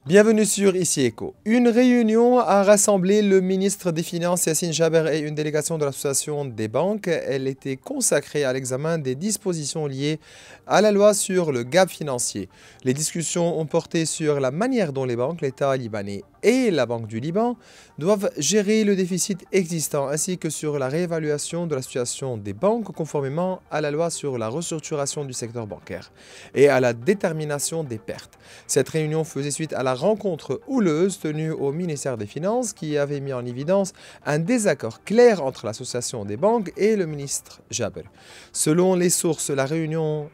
Bienvenue sur Ici Éco. Une réunion a rassemblé le ministre des Finances Yassine Jaber et une délégation de l'Association des banques. Elle était consacrée à l'examen des dispositions liées à la loi sur le gap financier. Les discussions ont porté sur la manière dont les banques, l'État libanais et la Banque du Liban doivent gérer le déficit existant ainsi que sur la réévaluation de la situation des banques conformément à la loi sur la restructuration du secteur bancaire et à la détermination des pertes. Cette réunion faisait suite à la rencontre houleuse tenue au ministère des Finances qui avait mis en évidence un désaccord clair entre l'association des banques et le ministre Jaber. Selon les sources, la réunion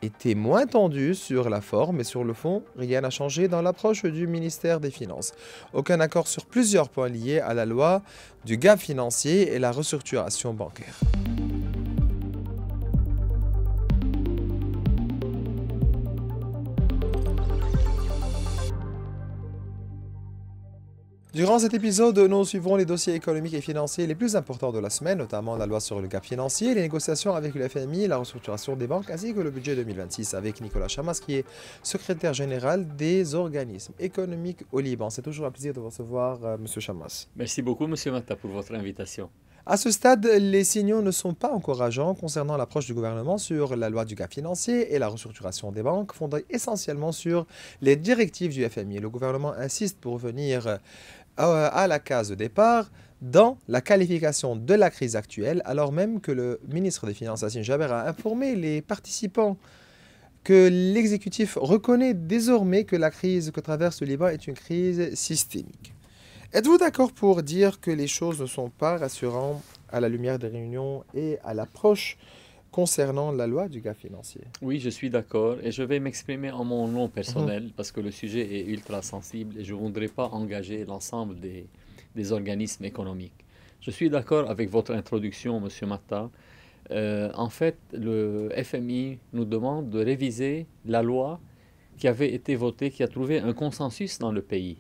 était moins tendue sur la forme et sur le fond, rien n'a changé dans l'approche du ministère des Finances. Aucun accord sur plusieurs points liés à la loi du gap financier et la restructuration bancaire. Durant cet épisode, nous suivrons les dossiers économiques et financiers les plus importants de la semaine, notamment la loi sur le gap financier, les négociations avec le FMI, la restructuration des banques, ainsi que le budget 2026 avec Nicolas Chamas, qui est secrétaire général des organismes économiques au Liban. C'est toujours un plaisir de vous recevoir, Monsieur Chamas. Merci beaucoup, Monsieur Matta, pour votre invitation. À ce stade, les signaux ne sont pas encourageants concernant l'approche du gouvernement sur la loi du gap financier et la restructuration des banques, fondée essentiellement sur les directives du FMI. Le gouvernement insiste pour revenir à la case de départ dans la qualification de la crise actuelle, alors même que le ministre des Finances, Yassine Jaber, a informé les participants que l'exécutif reconnaît désormais que la crise que traverse le Liban est une crise systémique. Êtes-vous d'accord pour dire que les choses ne sont pas rassurantes à la lumière des réunions et à l'approche concernant la loi du gap financier? Oui, je suis d'accord et je vais m'exprimer en mon nom personnel parce que le sujet est ultra sensible et je ne voudrais pas engager l'ensemble des organismes économiques. Je suis d'accord avec votre introduction, Monsieur Matta. En fait, le FMI nous demande de réviser la loi qui avait été votée, qui a trouvé un consensus dans le pays.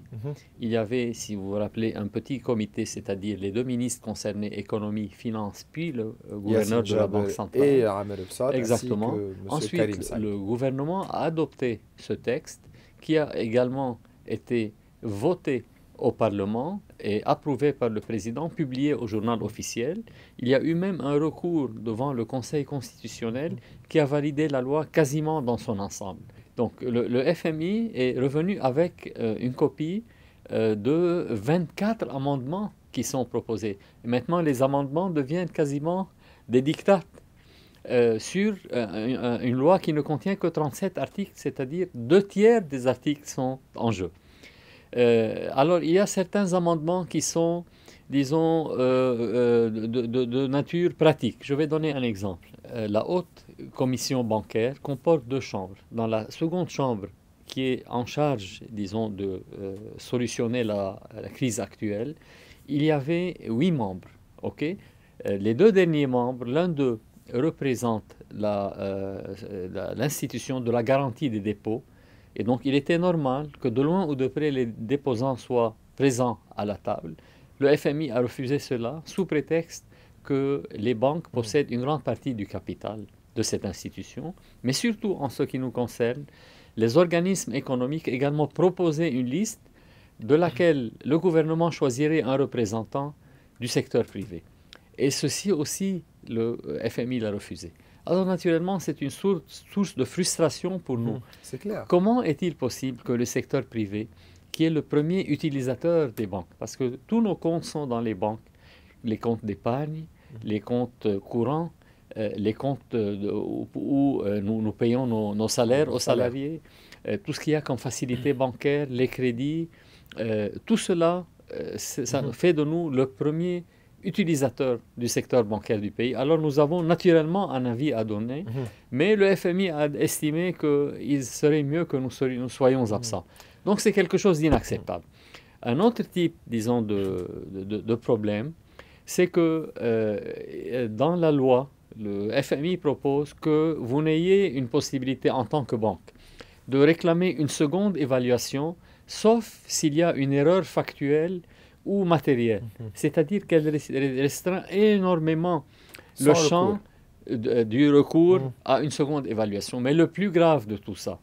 Il y avait, si vous vous rappelez, un petit comité, c'est-à-dire les deux ministres concernés, économie, finances, puis le gouverneur de la Banque centrale. Et Amer El-Sad, Exactement. ainsi que M. Ensuite, Karim Saïd. le gouvernement a adopté ce texte qui a également été voté au Parlement et approuvé par le président, publié au journal officiel. Il y a eu même un recours devant le Conseil constitutionnel qui a validé la loi quasiment dans son ensemble. Donc le FMI est revenu avec une copie de 24 amendements qui sont proposés. Et maintenant, les amendements deviennent quasiment des dictats sur une loi qui ne contient que 37 articles, c'est-à-dire 2 tiers des articles sont en jeu. Alors, il y a certains amendements qui sont, disons, de nature pratique. Je vais donner un exemple. La haute commission bancaire comporte 2 chambres. Dans la seconde chambre, qui est en charge, disons, de solutionner la crise actuelle, il y avait 8 membres. Okay? Les 2 derniers membres, l'un d'eux représente l'institution de la garantie des dépôts. Et donc, il était normal que de loin ou de près, les déposants soient présents à la table. Le FMI a refusé cela sous prétexte que les banques possèdent une grande partie du capital de cette institution. Mais surtout, en ce qui nous concerne, les organismes économiques également proposaient une liste de laquelle le gouvernement choisirait un représentant du secteur privé. Et ceci aussi, le FMI l'a refusé. Alors naturellement, c'est une source de frustration pour nous. C'est clair. Comment est-il possible que le secteur privé, qui est le premier utilisateur des banques, parce que tous nos comptes sont dans les banques, les comptes d'épargne, les comptes courants, les comptes où nous payons nos salaires aux salariés, tout ce qu'il y a comme facilité bancaire, les crédits, tout cela, ça fait de nous le premier utilisateur du secteur bancaire du pays. Alors nous avons naturellement un avis à donner, mais le FMI a estimé qu'il serait mieux que nous soyons absents. Donc c'est quelque chose d'inacceptable. Un autre type, disons, de problème, c'est que dans la loi, le FMI propose que vous n'ayez une possibilité en tant que banque de réclamer une seconde évaluation, sauf s'il y a une erreur factuelle ou matérielle. C'est-à-dire qu'elle restreint énormément le champ du recours à une seconde évaluation. Mais le plus grave de tout ça,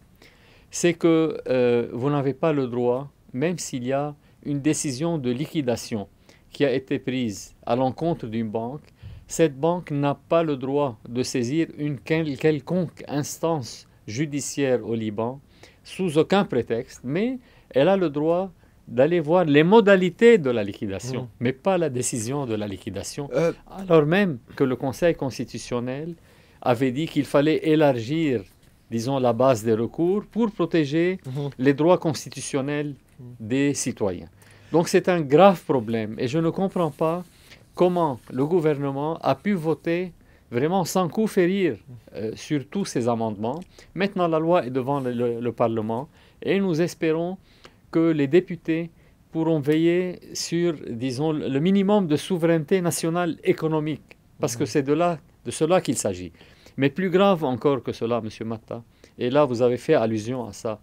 c'est que vous n'avez pas le droit, même s'il y a une décision de liquidation qui a été prise à l'encontre d'une banque, cette banque n'a pas le droit de saisir une quelconque instance judiciaire au Liban sous aucun prétexte, mais elle a le droit d'aller voir les modalités de la liquidation, mais pas la décision de la liquidation, alors même que le Conseil constitutionnel avait dit qu'il fallait élargir, disons, la base des recours pour protéger les droits constitutionnels des citoyens. Donc c'est un grave problème et je ne comprends pas comment le gouvernement a pu voter vraiment sans coup férir sur tous ces amendements. Maintenant, la loi est devant le Parlement et nous espérons que les députés pourront veiller sur, disons, le minimum de souveraineté nationale économique, parce que c'est de cela qu'il s'agit. Mais plus grave encore que cela, M. Matta, et là vous avez fait allusion à ça,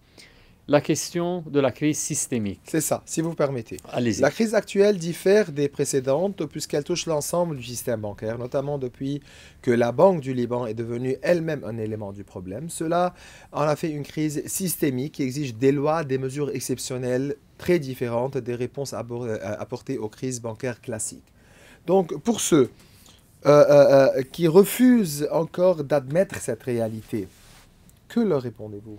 la question de la crise systémique. C'est ça, si vous permettez. Allez-y. La crise actuelle diffère des précédentes puisqu'elle touche l'ensemble du système bancaire, notamment depuis que la Banque du Liban est devenue elle-même un élément du problème. Cela en a fait une crise systémique qui exige des lois, des mesures exceptionnelles très différentes des réponses apportées aux crises bancaires classiques. Donc, pour ceux qui refusent encore d'admettre cette réalité, que leur répondez-vous?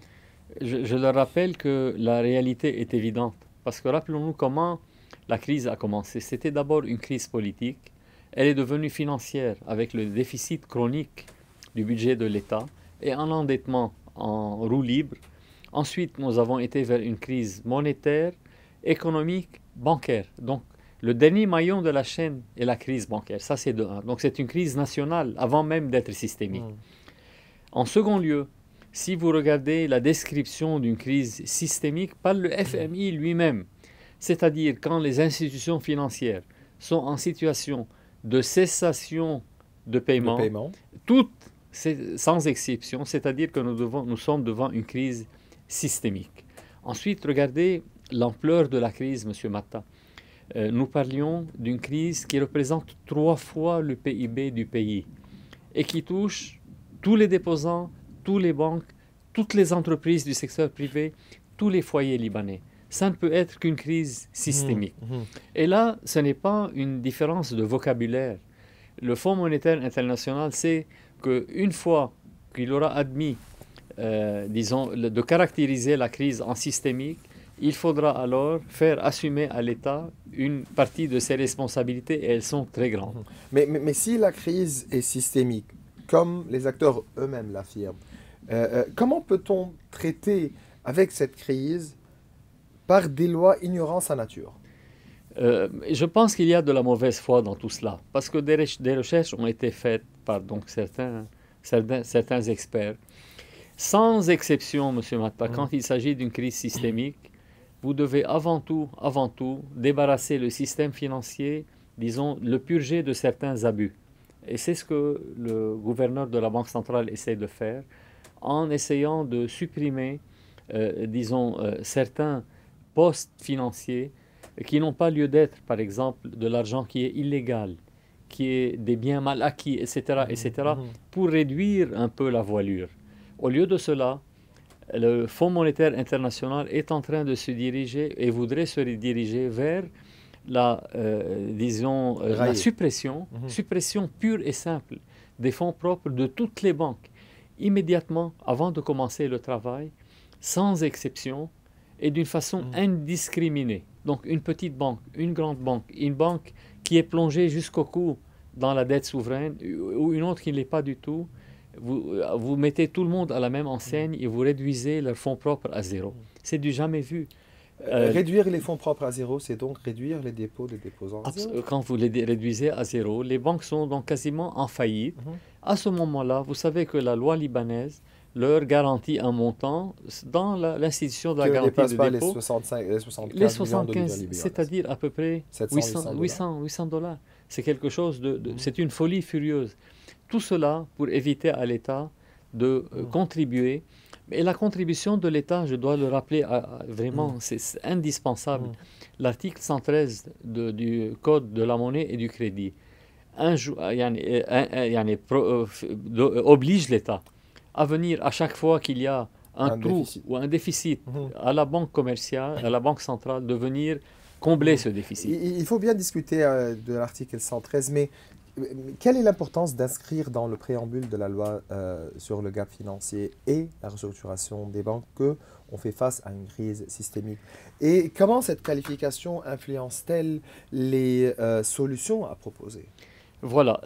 Je leur rappelle que la réalité est évidente. Parce que rappelons-nous comment la crise a commencé. C'était d'abord une crise politique. Elle est devenue financière avec le déficit chronique du budget de l'État et un endettement en roue libre. Ensuite, nous avons été vers une crise monétaire, économique, bancaire. Donc, le dernier maillon de la chaîne est la crise bancaire. Ça, c'est de un. Donc, c'est une crise nationale avant même d'être systémique. En second lieu, si vous regardez la description d'une crise systémique par le FMI lui-même, c'est-à-dire quand les institutions financières sont en situation de cessation de paiement, toutes sans exception, c'est-à-dire que nous sommes devant une crise systémique. Ensuite, regardez l'ampleur de la crise, M. Matta. Nous parlions d'une crise qui représente 3 fois le PIB du pays et qui touche tous les déposants, toutes les banques, toutes les entreprises du secteur privé, tous les foyers libanais. Ça ne peut être qu'une crise systémique. Et là, ce n'est pas une différence de vocabulaire. Le Fonds monétaire international sait qu'une fois qu'il aura admis, disons, de caractériser la crise en systémique, il faudra alors faire assumer à l'État une partie de ses responsabilités et elles sont très grandes. Mais si la crise est systémique, comme les acteurs eux-mêmes l'affirment, comment peut-on traiter avec cette crise par des lois ignorant sa nature? Je pense qu'il y a de la mauvaise foi dans tout cela, parce que des recherches ont été faites par donc, certains experts. Sans exception, M. Matta, quand il s'agit d'une crise systémique, vous devez avant tout, débarrasser le système financier, disons, le purger de certains abus. Et c'est ce que le gouverneur de la Banque centrale essaie de faire, en essayant de supprimer, disons, certains postes financiers qui n'ont pas lieu d'être, par exemple, de l'argent qui est illégal, qui est des biens mal acquis, etc., pour réduire un peu la voilure. Au lieu de cela, le Fonds monétaire international est en train de se diriger et voudrait se diriger vers la, disons, la suppression pure et simple des fonds propres de toutes les banques, immédiatement avant de commencer le travail, sans exception et d'une façon indiscriminée. Donc une petite banque, une grande banque, une banque qui est plongée jusqu'au cou dans la dette souveraine ou une autre qui ne l'est pas du tout, vous mettez tout le monde à la même enseigne et vous réduisez leurs fonds propres à zéro. C'est du jamais vu. Réduire les fonds propres à zéro, c'est donc réduire les dépôts des déposants à zéro. Quand vous les réduisez à zéro, les banques sont donc quasiment en faillite. À ce moment-là, vous savez que la loi libanaise leur garantit un montant dans l'institution de la garantie de dépôt. Les 75 c'est-à-dire à peu près 800 dollars. C'est quelque chose c'est une folie furieuse. Tout cela pour éviter à l'État de contribuer. Et la contribution de l'État, je dois le rappeler, vraiment, c'est indispensable. L'article 113 du Code de la monnaie et du crédit oblige l'État à venir à chaque fois qu'il y a un trou déficit. ou un déficit Mhm. à la banque commerciale, à la banque centrale, de venir combler ce déficit. Il faut bien discuter de l'article 113, mais quelle est l'importance d'inscrire dans le préambule de la loi sur le gap financier et la restructuration des banques que on fait face à une crise systémique? Et comment cette qualification influence-t-elle les solutions à proposer? Voilà,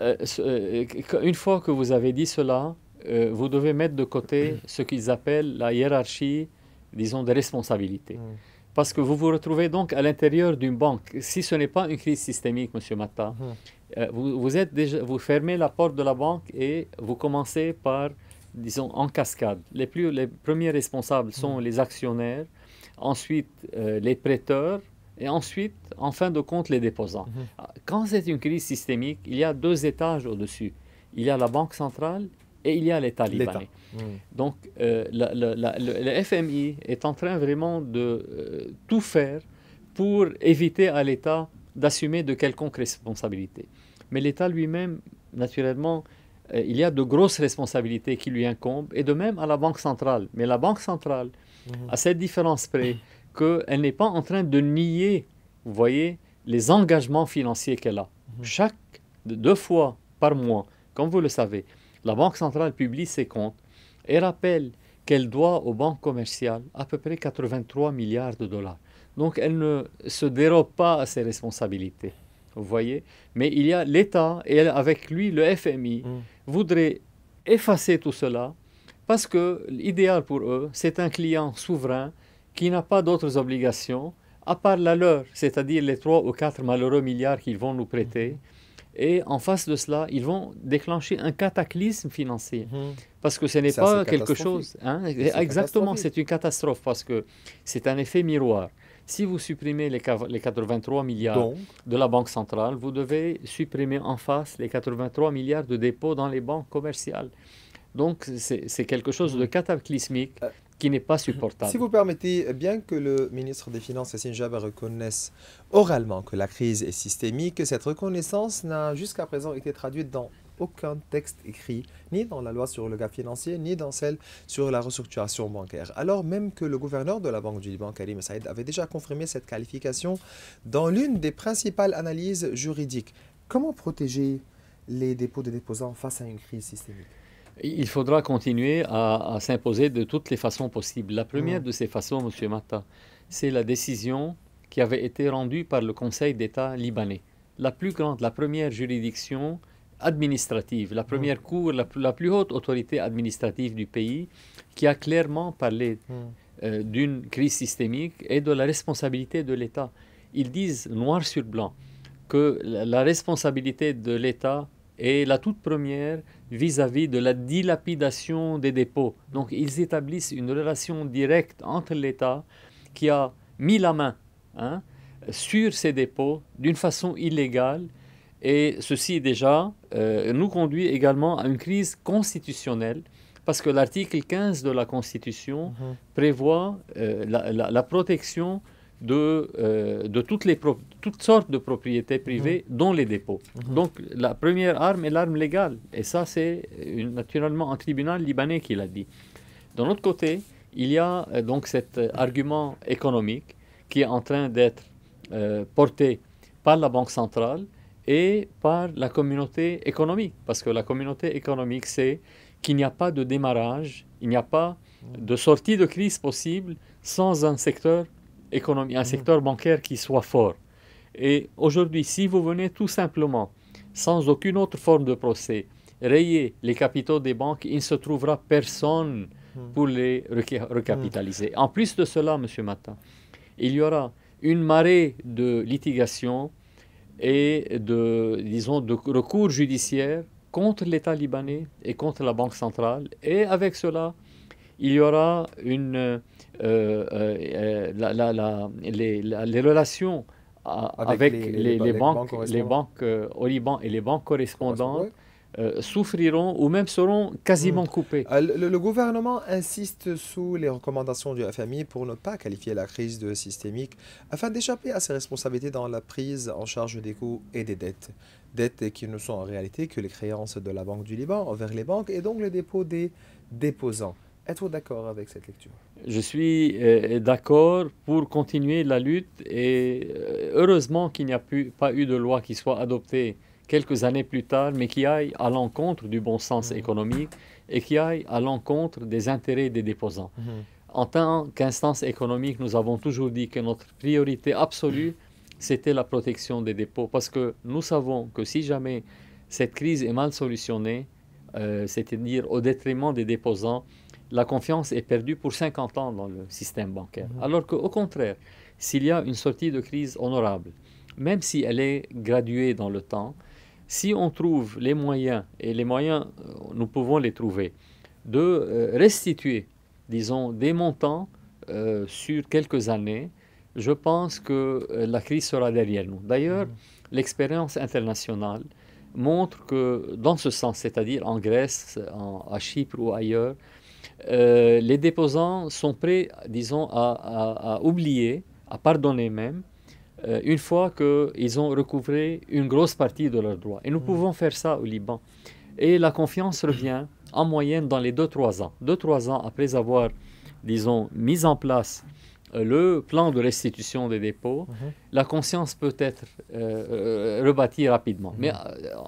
une fois que vous avez dit cela, vous devez mettre de côté ce qu'ils appellent la hiérarchie, disons, des responsabilités. Mhm. Parce que vous vous retrouvez donc à l'intérieur d'une banque. Si ce n'est pas une crise systémique, Monsieur Matta, Mhm. vous fermez la porte de la banque et vous commencez par, disons, en cascade. Les premiers responsables sont les actionnaires, ensuite les prêteurs et ensuite, en fin de compte, les déposants. Mhm. Quand c'est une crise systémique, il y a deux étages au-dessus. Il y a la Banque centrale et il y a l'État L'État. libanais. Mhm. Donc, le FMI est en train vraiment de tout faire pour éviter à l'État d'assumer de quelconques responsabilités. Mais l'État lui-même, naturellement, il y a de grosses responsabilités qui lui incombent, et de même à la Banque centrale. Mais la Banque centrale, Mhm. à cette différence près, qu'elle n'est pas en train de nier, vous voyez, les engagements financiers qu'elle a. Chaque 2 fois par mois, comme vous le savez, la Banque centrale publie ses comptes et rappelle qu'elle doit aux banques commerciales à peu près 83 milliards de dollars. Donc elle ne se dérobe pas à ses responsabilités. Vous voyez? Mais il y a l'État et avec lui le FMI Mhm. voudrait effacer tout cela parce que l'idéal pour eux, c'est un client souverain qui n'a pas d'autres obligations à part la leur, c'est-à-dire les 3 ou 4 malheureux milliards qu'ils vont nous prêter. Et en face de cela, ils vont déclencher un cataclysme financier. Mhm. Parce que ce n'est C'est assez pas quelque catastrophique. chose, hein, C'est exactement, catastrophique. c'est une catastrophe parce que c'est un effet miroir. Si vous supprimez les 83 milliards Donc, de la Banque centrale, vous devez supprimer en face les 83 milliards de dépôts dans les banques commerciales. Donc c'est quelque chose de mhm. cataclysmique qui n'est pas Si supportable. vous permettez, bien que le ministre des Finances, Yassine Jaber, reconnaisse oralement que la crise est systémique, cette reconnaissance n'a jusqu'à présent été traduite dans aucun texte écrit, ni dans la loi sur le gap financier, ni dans celle sur la restructuration bancaire. Alors même que le gouverneur de la Banque du Liban, Karim Saïd, avait déjà confirmé cette qualification dans l'une des principales analyses juridiques. Comment protéger les dépôts des déposants face à une crise systémique? Il faudra continuer à s'imposer de toutes les façons possibles. La première Mhm. de ces façons, Monsieur Matta, c'est la décision qui avait été rendue par le Conseil d'État libanais. La plus grande, la première juridiction administrative, la Mhm. première cour, la plus haute autorité administrative du pays, qui a clairement parlé Mhm. d'une crise systémique et de la responsabilité de l'État. Ils disent noir sur blanc que la responsabilité de l'État est la toute première vis-à-vis de la dilapidation des dépôts. Donc ils établissent une relation directe entre l'État qui a mis la main, hein, sur ces dépôts d'une façon illégale. Et ceci déjà nous conduit également à une crise constitutionnelle parce que l'article 15 de la Constitution Mhm. prévoit la protection de toutes sortes de propriétés Mhm. privées, dont les dépôts. Mhm. Donc la première arme est l'arme légale. Et ça, c'est naturellement un tribunal libanais qui l'a dit. D'un autre côté, il y a donc cet argument économique qui est en train d'être porté par la Banque centrale et par la communauté économique. Parce que la communauté économique sait qu'il n'y a pas de démarrage, il n'y a pas de sortie de crise possible sans un secteur économique, un Mhm. secteur bancaire qui soit fort. Et aujourd'hui, si vous venez tout simplement, sans aucune autre forme de procès, rayer les capitaux des banques, il ne se trouvera personne Mhm. pour les Mhm. recapitaliser. En plus de cela, Monsieur Matin, il y aura une marée de litigations et disons, de recours judiciaires contre l'État libanais et contre la Banque centrale. Et avec cela, il y aura les relations Avec avec les banques les correspondantes. banques au Liban et les banques correspondantes Ouais. souffriront ou même seront Hmm. quasiment coupées. Le gouvernement insiste sous les recommandations du FMI pour ne pas qualifier la crise de systémique afin d'échapper à ses responsabilités dans la prise en charge des coûts et des dettes. Dettes qui ne sont en réalité que les créances de la Banque du Liban envers les banques et donc le dépôt des déposants. Êtes-vous d'accord avec cette lecture? Je suis d'accord pour continuer la lutte et heureusement qu'il n'y a pas eu de loi qui soit adoptée quelques années plus tard, mais qui aille à l'encontre du bon sens Mhm. économique et qui aille à l'encontre des intérêts des déposants. Mhm. En tant qu'instance économique, nous avons toujours dit que notre priorité absolue, c'était la protection des dépôts, parce que nous savons que si jamais cette crise est mal solutionnée, c'est-à-dire au détriment des déposants, la confiance est perdue pour 50 ans dans le système bancaire. Mhm. Alors qu'au contraire, s'il y a une sortie de crise honorable, même si elle est graduée dans le temps, si on trouve les moyens, et les moyens, nous pouvons les trouver, de restituer, disons, des montants sur quelques années, je pense que la crise sera derrière nous. D'ailleurs, Mhm. l'expérience internationale montre que dans ce sens, c'est-à-dire en Grèce, à Chypre ou ailleurs, les déposants sont prêts, disons, à oublier, à pardonner même, une fois qu'ils ont recouvré une grosse partie de leurs droits. Et nous Mhm. pouvons faire ça au Liban. Et la confiance revient en moyenne dans les 2-3 ans. 2-3 ans après avoir, disons, mis en place le plan de restitution des dépôts, Mhm. la conscience peut être rebâtie rapidement. Mais Mhm.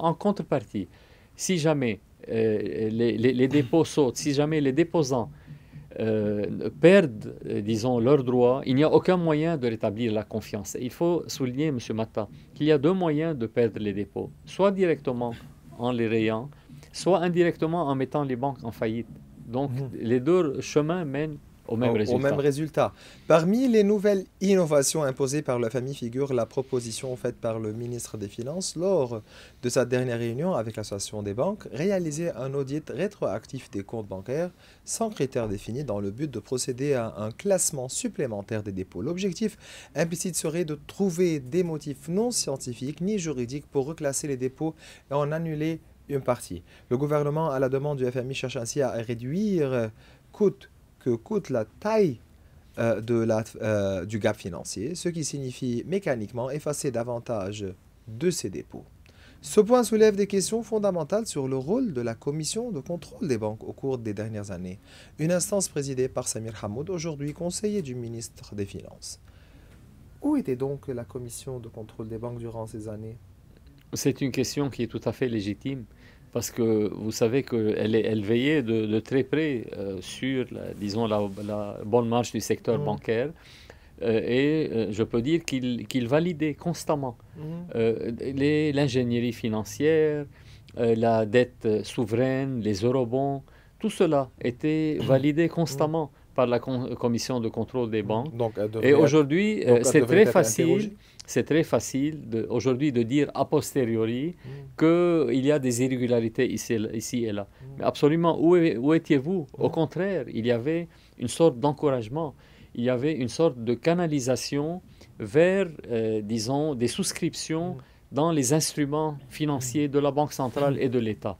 en contrepartie, si jamais les dépôts sautent, si jamais les déposants perdent, disons, leurs droits, il n'y a aucun moyen de rétablir la confiance. Et il faut souligner, M. Matta, qu'il y a deux moyens de perdre les dépôts. Soit directement en les rayant, soit indirectement en mettant les banques en faillite. Donc, Mhm. les deux chemins mènent au même Au même résultat. résultat. Parmi les nouvelles innovations imposées par la famille figure la proposition faite par le ministre des Finances lors de sa dernière réunion avec l'Association des banques, réaliser un audit rétroactif des comptes bancaires sans critères définis dans le but de procéder à un classement supplémentaire des dépôts. L'objectif implicite serait de trouver des motifs non scientifiques ni juridiques pour reclasser les dépôts et en annuler une partie. Le gouvernement, à la demande du FMI, cherche ainsi à réduire coûte que coûte la taille du gap financier, ce qui signifie mécaniquement effacer davantage de ces dépôts. Ce point soulève des questions fondamentales sur le rôle de la commission de contrôle des banques au cours des dernières années, une instance présidée par Samir Hamoud, aujourd'hui conseiller du ministre des Finances. Où était donc la commission de contrôle des banques durant ces années? C'est une question qui est tout à fait légitime parce que vous savez qu'elle veillait de très près sur, disons, la bonne marche du secteur Mhm. bancaire et je peux dire qu'il validait constamment Mhm. l'ingénierie financière, la dette souveraine, les eurobonds, tout cela était validé Mhm. constamment par la commission de contrôle des banques. Donc, Et aujourd'hui, donc elle devrait être interrogée. c'est très facile aujourd'hui de dire a posteriori Mhm. qu'il y a des irrégularités ici et là. Mhm. Mais absolument, où étiez-vous? Au Mhm. contraire, il y avait une sorte d'encouragement, il y avait une sorte de canalisation vers, disons, des souscriptions Mhm. dans les instruments financiers de la Banque centrale et de l'État.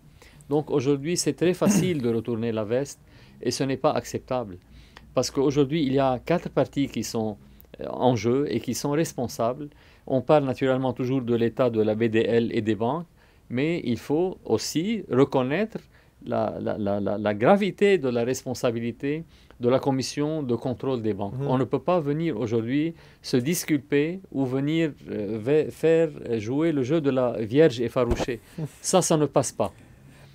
Donc aujourd'hui, c'est très facile de retourner la veste et ce n'est pas acceptable. Parce qu'aujourd'hui, il y a quatre parties qui sont en jeu et qui sont responsables. On parle naturellement toujours de l'État, de la BDL et des banques, mais il faut aussi reconnaître la gravité de la responsabilité de la commission de contrôle des banques. On Mhm. ne peut pas venir aujourd'hui se disculper ou venir faire jouer le jeu de la Vierge effarouchée. Ça ne passe pas.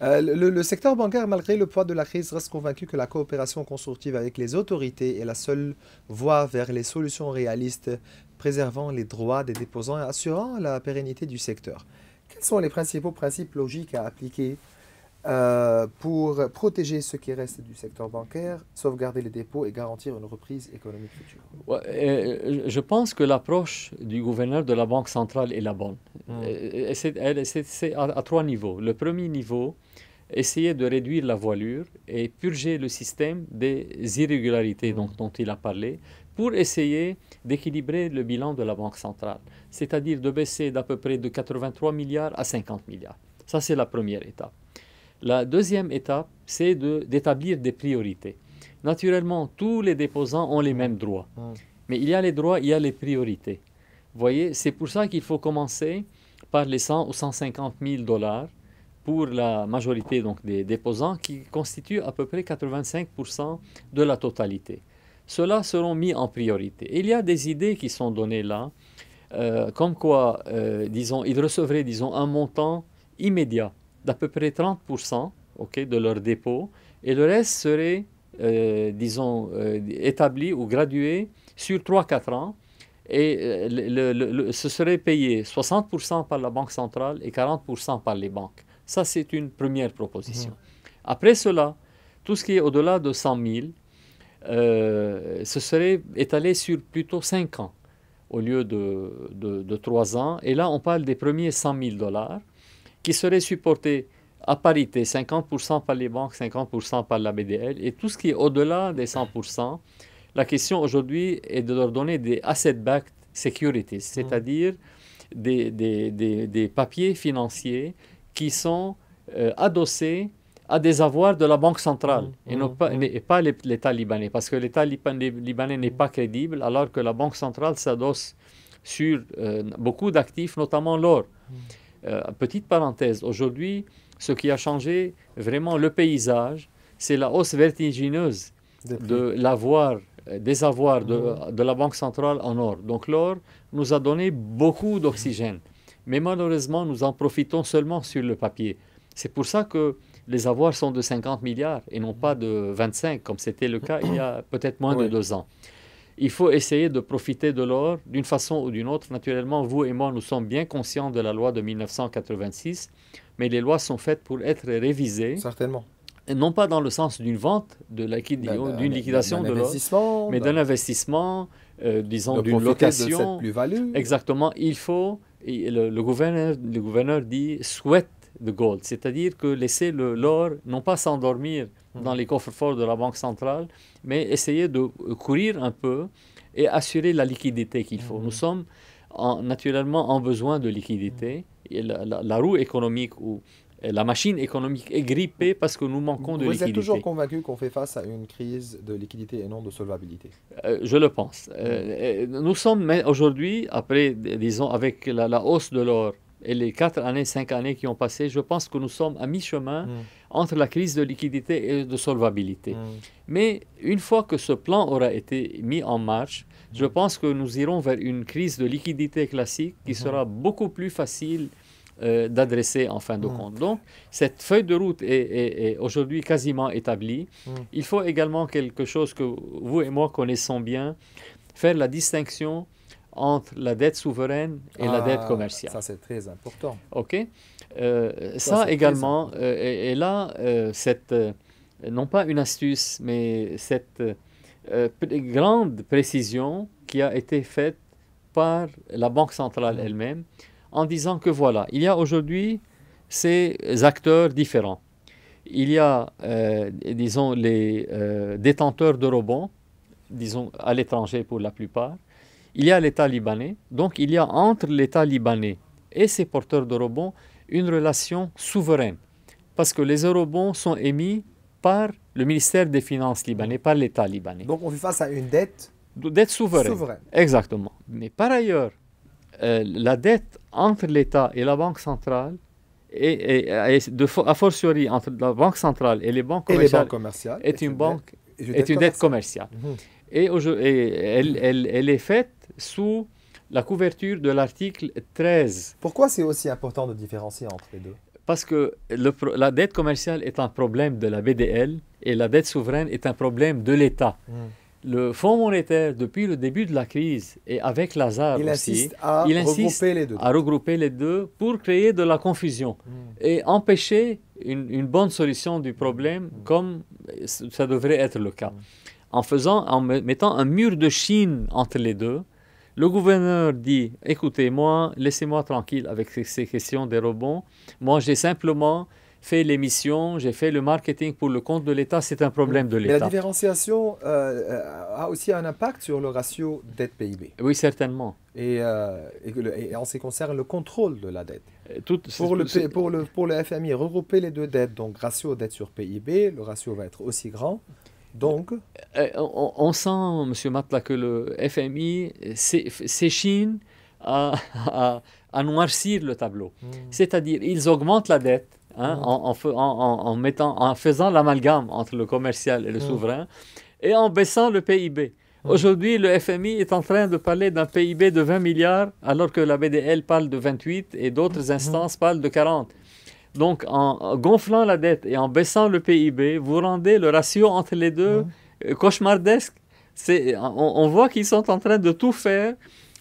Le secteur bancaire, malgré le poids de la crise, reste convaincu que la coopération constructive avec les autorités est la seule voie vers les solutions réalistes, préservant les droits des déposants et assurant la pérennité du secteur. Quels sont les principaux principes logiques à appliquer pour protéger ce qui reste du secteur bancaire, sauvegarder les dépôts et garantir une reprise économique future? Ouais, je pense que l'approche du gouverneur de la Banque centrale est la bonne. Hmm. C'est à trois niveaux. Le premier niveau, essayer de réduire la voilure et purger le système des irrégularités Hmm. dont il a parlé pour essayer d'équilibrer le bilan de la Banque centrale, c'est-à-dire de baisser d'à peu près de 83 milliards à 50 milliards. Ça, c'est la première étape. La deuxième étape, c'est d'établir des priorités. Naturellement, tous les déposants ont les Hmm. mêmes droits, Hmm. mais il y a les droits, il y a les priorités. Vous voyez, c'est pour ça qu'il faut commencer par les 100 ou 150 000 dollars pour la majorité donc, des déposants qui constituent à peu près 85% de la totalité. Ceux-là seront mis en priorité. Et il y a des idées qui sont données là, comme quoi, disons, ils recevraient, disons, un montant immédiat d'à peu près 30% de leur dépôt, et le reste serait, disons, établi ou gradué sur 3-4 ans, et ce serait payé 60% par la Banque centrale et 40% par les banques. Ça, c'est une première proposition. Après cela, tout ce qui est au-delà de 100 000, ce serait étalé sur plutôt 5 ans au lieu de 3 ans. Et là, on parle des premiers 100 000 dollars qui seraient supportés à parité, 50% par les banques, 50% par la BDL. Et tout ce qui est au-delà des 100%, la question aujourd'hui est de leur donner des asset-backed securities, c'est-à-dire des papiers financiers qui sont adossés à des avoirs de la Banque centrale et pas l'État libanais, parce que l'État libanais n'est pas crédible, alors que la Banque centrale s'adosse sur beaucoup d'actifs, notamment l'or. Petite parenthèse, aujourd'hui, ce qui a changé vraiment le paysage, c'est la hausse vertigineuse des avoirs de la Banque centrale en or. Donc l'or nous a donné beaucoup d'oxygène, mais malheureusement, nous en profitons seulement sur le papier. C'est pour ça que les avoirs sont de 50 milliards et non pas de 25, comme c'était le cas il y a peut-être moins de 2 ans. Il faut essayer de profiter de l'or d'une façon ou d'une autre. Naturellement, vous et moi, nous sommes bien conscients de la loi de 1986, mais les lois sont faites pour être révisées. Certainement. Et non pas dans le sens d'une vente, d'une liquidation de l'or, mais d'un investissement, disons d'une location. De cette plus-value. Exactement. Il faut, le gouverneur dit « sweat the gold », c'est-à-dire que laisser l'or, non pas s'endormir dans les coffres-forts de la Banque centrale, mais essayer de courir un peu et assurer la liquidité qu'il faut. Nous sommes naturellement en besoin de liquidité. Et la roue économique ou la machine économique est grippée parce que nous manquons de liquidité. Vous êtes toujours convaincu qu'on fait face à une crise de liquidité et non de solvabilité? Je le pense. Nous sommes aujourd'hui, après, disons, avec la hausse de l'or et les 4 années, 5 années qui ont passé, je pense que nous sommes à mi-chemin entre la crise de liquidité et de solvabilité. Mais une fois que ce plan aura été mis en marche, je pense que nous irons vers une crise de liquidité classique qui sera beaucoup plus facile d'adresser en fin de compte. Donc, cette feuille de route est aujourd'hui quasiment établie. Il faut également quelque chose que vous et moi connaissons bien, faire la distinction entre la dette souveraine et la dette commerciale. Ça, c'est très important. OK. Ça également, et là, non pas une astuce, mais cette grande précision qui a été faite par la Banque centrale elle-même, en disant que voilà, il y a aujourd'hui ces acteurs différents. Il y a, disons, les détenteurs d'eurobonds, disons, à l'étranger pour la plupart. Il y a l'État libanais. Donc, il y a entre l'État libanais et ses porteurs d'eurobonds une relation souveraine. Parce que les eurobonds sont émis par le ministère des Finances libanais, par l'État libanais. Donc, on fait face à une dette souveraine. Exactement. Mais par ailleurs, la dette entre l'État et la Banque centrale, a fortiori entre la Banque centrale et les banques commerciales, est une dette commerciale. Et elle est faite sous la couverture de l'article 13. Pourquoi c'est aussi important de différencier entre les deux? Parce que la dette commerciale est un problème de la BDL et la dette souveraine est un problème de l'État. Le Fonds monétaire, depuis le début de la crise, et avec Lazare il aussi, insiste à regrouper les deux pour créer de la confusion et empêcher une bonne solution du problème comme ça devrait être le cas. En mettant un mur de Chine entre les deux, le gouverneur dit « Écoutez, laissez-moi tranquille avec ces questions des rebonds. Moi, j'ai simplement fait l'émission, j'ai fait le marketing pour le compte de l'État, c'est un problème de l'État. » Mais la différenciation a aussi un impact sur le ratio dette-PIB. Oui, certainement. Et en ce qui concerne le contrôle de la dette. Pour le FMI, regrouper les deux dettes, donc ratio dette sur PIB, le ratio va être aussi grand. Donc, on sent, M. Matla, que le FMI s'échine à noircir le tableau. C'est-à-dire, ils augmentent la dette hein, en faisant l'amalgame entre le commercial et le souverain, et en baissant le PIB. Aujourd'hui, le FMI est en train de parler d'un PIB de 20 milliards, alors que la BDL parle de 28 et d'autres instances parlent de 40. Donc, en gonflant la dette et en baissant le PIB, vous rendez le ratio entre les deux cauchemardesque. On voit qu'ils sont en train de tout faire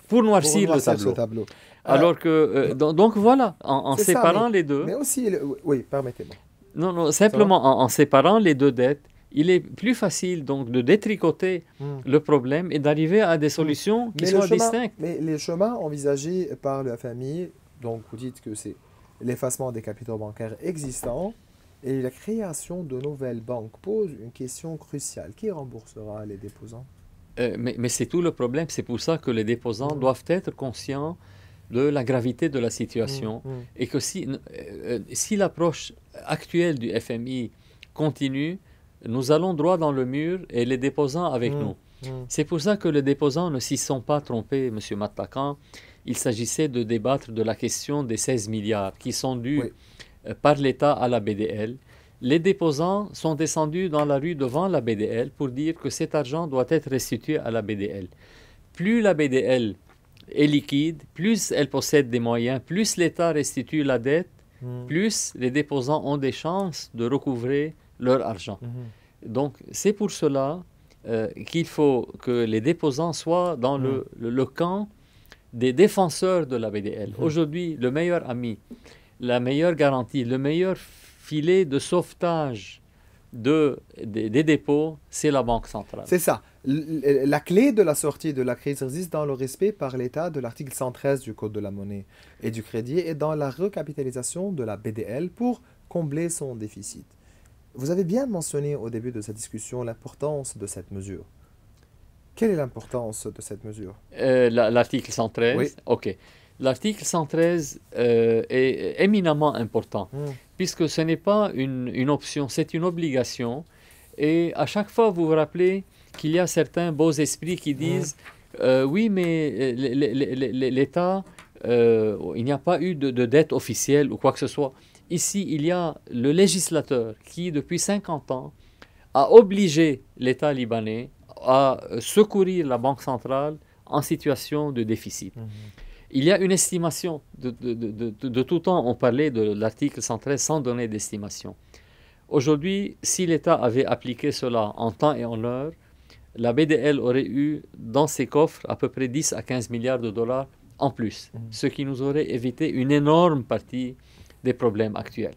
pour noircir le tableau. Alors que, donc voilà, en séparant les deux. Mais aussi, oui, permettez-moi. Non, simplement en séparant les deux dettes, il est plus facile donc de détricoter le problème et d'arriver à des solutions qui soient distinctes. Mais les chemins envisagés par le FMI, donc vous dites que c'est l'effacement des capitaux bancaires existants et la création de nouvelles banques pose une question cruciale. Qui remboursera les déposants? Mais c'est tout le problème. C'est pour ça que les déposants doivent être conscients de la gravité de la situation et que si l'approche actuelle du FMI continue, nous allons droit dans le mur et les déposants avec nous. C'est pour ça que les déposants ne s'y sont pas trompés, M. Mattakan. Il s'agissait de débattre de la question des 16 milliards qui sont dus par l'État à la BDL. Les déposants sont descendus dans la rue devant la BDL pour dire que cet argent doit être restitué à la BDL. Plus la BDL est liquide, plus elle possède des moyens, plus l'État restitue la dette, plus les déposants ont des chances de recouvrer leur argent. Donc, c'est pour cela qu'il faut que les déposants soient dans le camp des défenseurs de la BDL. Aujourd'hui, le meilleur ami, la meilleure garantie, le meilleur filet de sauvetage des dépôts, c'est la Banque centrale. C'est ça. La clé de la sortie de la crise réside dans le respect par l'État de l'article 113 du Code de la monnaie et du crédit et dans la recapitalisation de la BDL pour combler son déficit. Vous avez bien mentionné au début de cette discussion l'importance de cette mesure. Quelle est l'importance de cette mesure? L'article 113? Oui. OK. L'article 113 est éminemment important, puisque ce n'est pas une option, c'est une obligation. Et à chaque fois, vous vous rappelez qu'il y a certains beaux esprits qui disent oui, mais l'État, il n'y a pas eu de dette officielle ou quoi que ce soit. Ici, il y a le législateur qui, depuis 50 ans, a obligé l'État libanais à secourir la Banque centrale en situation de déficit. Il y a une estimation. De tout temps, on parlait de l'article 113 sans donner d'estimation. Aujourd'hui, si l'État avait appliqué cela en temps et en heure, la BDL aurait eu dans ses coffres à peu près 10 à 15 milliards de dollars en plus, ce qui nous aurait évité une énorme partie des problèmes actuels.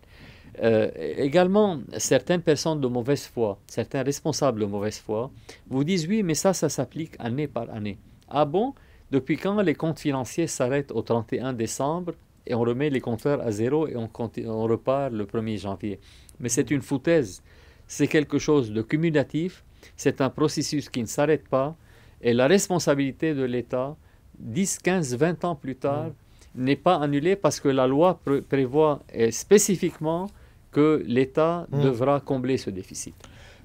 Également, certaines personnes de mauvaise foi, certains responsables de mauvaise foi, vous disent oui, mais ça s'applique année par année. Ah bon? Depuis quand les comptes financiers s'arrêtent au 31 décembre et on remet les compteurs à zéro et on repart le 1er janvier? Mais c'est une foutaise. C'est quelque chose de cumulatif. C'est un processus qui ne s'arrête pas. Et la responsabilité de l'État, 10, 15, 20 ans plus tard, n'est pas annulée parce que la loi prévoit spécifiquement que l'État devra combler ce déficit.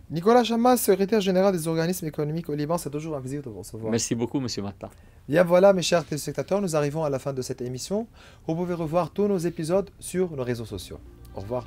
Nicolas Chammas, secrétaire général des organismes économiques au Liban, c'est toujours un plaisir de vous recevoir. Merci beaucoup, M. Matta. Bien voilà, mes chers téléspectateurs, nous arrivons à la fin de cette émission. Vous pouvez revoir tous nos épisodes sur nos réseaux sociaux. Au revoir.